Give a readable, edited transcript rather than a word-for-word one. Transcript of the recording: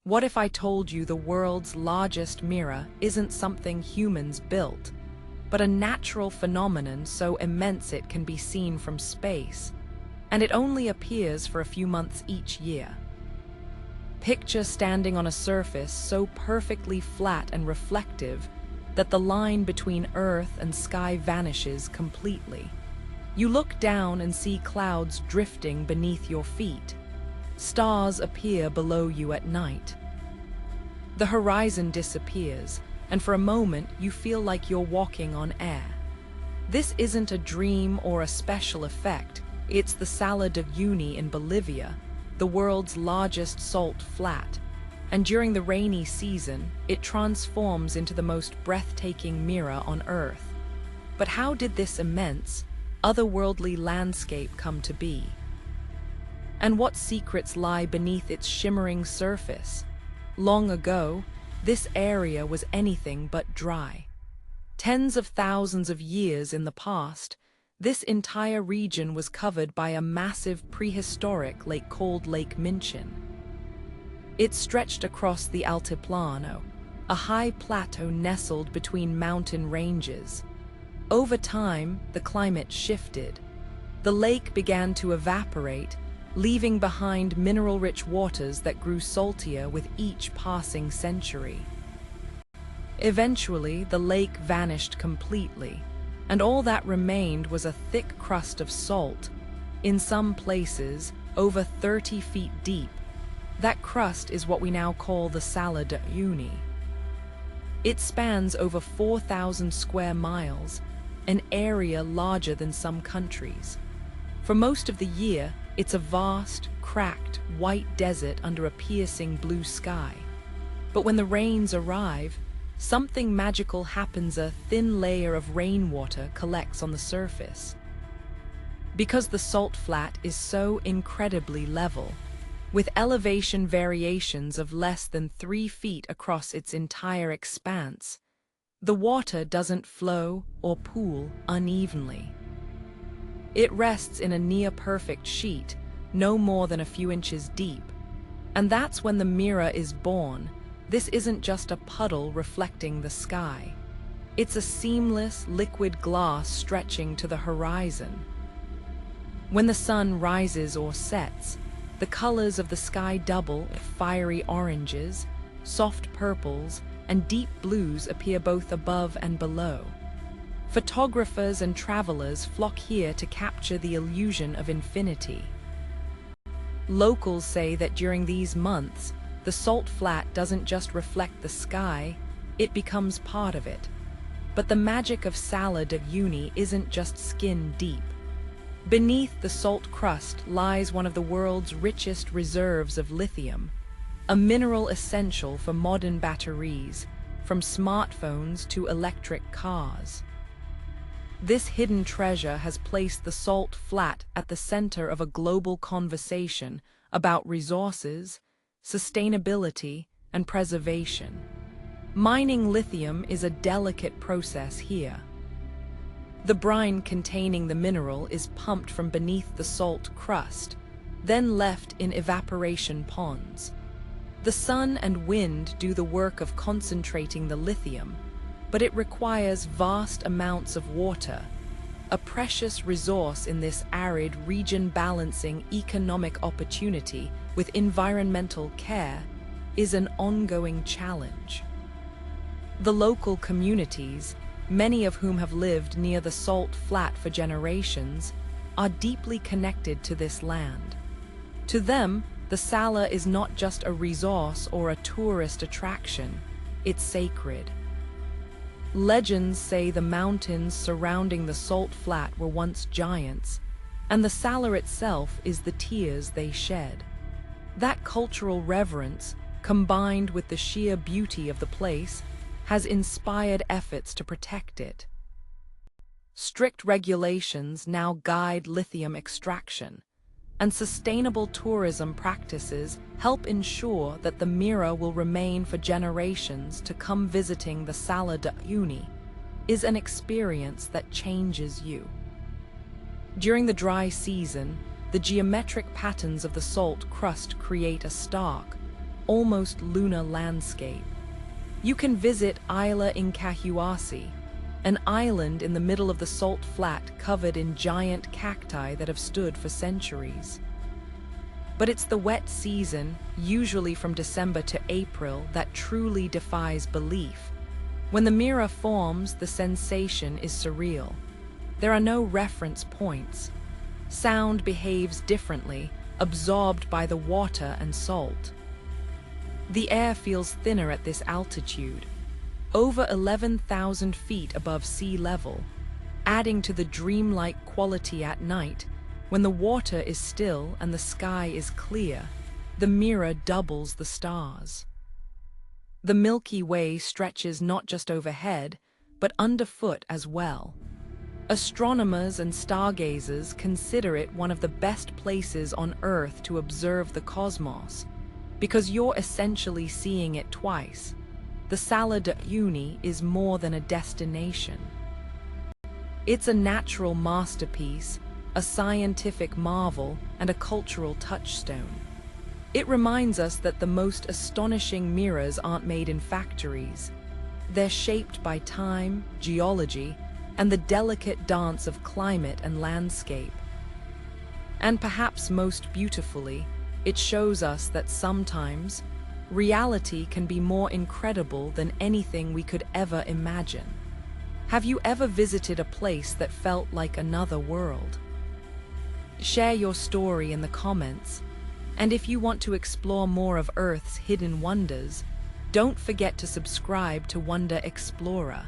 What if I told you the world's largest mirror isn't something humans built, but a natural phenomenon so immense it can be seen from space, and it only appears for a few months each year? Picture standing on a surface so perfectly flat and reflective that the line between Earth and sky vanishes completely. You look down and see clouds drifting beneath your feet. Stars appear below you at night. The horizon disappears, and for a moment you feel like you're walking on air. This isn't a dream or a special effect. It's the Salar de Uyuni in Bolivia, the world's largest salt flat, and during the rainy season, it transforms into the most breathtaking mirror on Earth. But how did this immense, otherworldly landscape come to be? And what secrets lie beneath its shimmering surface? Long ago, this area was anything but dry. Tens of thousands of years in the past, this entire region was covered by a massive prehistoric lake called Lake Minchin. It stretched across the Altiplano, a high plateau nestled between mountain ranges. Over time, the climate shifted. The lake began to evaporate, leaving behind mineral-rich waters that grew saltier with each passing century. Eventually, the lake vanished completely, and all that remained was a thick crust of salt, in some places over 30 feet deep. That crust is what we now call the Salar de Uyuni. It spans over 4,000 square miles, an area larger than some countries. For most of the year, it's a vast, cracked, white desert under a piercing blue sky. But when the rains arrive, something magical happens. A thin layer of rainwater collects on the surface. Because the salt flat is so incredibly level, with elevation variations of less than 3 feet across its entire expanse, the water doesn't flow or pool unevenly. It rests in a near-perfect sheet, no more than a few inches deep. And that's when the mirror is born. This isn't just a puddle reflecting the sky. It's a seamless, liquid glass stretching to the horizon. When the sun rises or sets, the colors of the sky double. Fiery oranges, soft purples, and deep blues appear both above and below. Photographers and travelers flock here to capture the illusion of infinity. Locals say that during these months, the salt flat doesn't just reflect the sky, it becomes part of it. But the magic of Salar de Uyuni isn't just skin deep. Beneath the salt crust lies one of the world's richest reserves of lithium, a mineral essential for modern batteries, from smartphones to electric cars. This hidden treasure has placed the salt flat at the center of a global conversation about resources, sustainability, and preservation. Mining lithium is a delicate process here. The brine containing the mineral is pumped from beneath the salt crust, then left in evaporation ponds. The sun and wind do the work of concentrating the lithium, but it requires vast amounts of water, a precious resource in this arid region. Balancing economic opportunity with environmental care is an ongoing challenge. The local communities, many of whom have lived near the salt flat for generations, are deeply connected to this land. To them, the Salar is not just a resource or a tourist attraction, it's sacred. Legends say the mountains surrounding the salt flat were once giants, and the Salar itself is the tears they shed. That cultural reverence, combined with the sheer beauty of the place, has inspired efforts to protect it. Strict regulations now guide lithium extraction, and sustainable tourism practices help ensure that the mirror will remain for generations to come. Visiting the Salar de Uyuni is an experience that changes you. During the dry season, the geometric patterns of the salt crust create a stark, almost lunar landscape. You can visit Isla Incahuasi, an island in the middle of the salt flat covered in giant cacti that have stood for centuries. But it's the wet season, usually from December to April, that truly defies belief. When the mirror forms, the sensation is surreal. There are no reference points. Sound behaves differently, absorbed by the water and salt. The air feels thinner at this altitude, over 11,000 feet above sea level, adding to the dreamlike quality at night. When the water is still and the sky is clear, the mirror doubles the stars. The Milky Way stretches not just overhead, but underfoot as well. Astronomers and stargazers consider it one of the best places on Earth to observe the cosmos, because you're essentially seeing it twice. The Salar de Uyuni is more than a destination. It's a natural masterpiece, a scientific marvel, and a cultural touchstone. It reminds us that the most astonishing mirrors aren't made in factories. They're shaped by time, geology, and the delicate dance of climate and landscape. And perhaps most beautifully, it shows us that sometimes reality can be more incredible than anything we could ever imagine. Have you ever visited a place that felt like another world? Share your story in the comments, and if you want to explore more of Earth's hidden wonders, don't forget to subscribe to Wonder Explorer.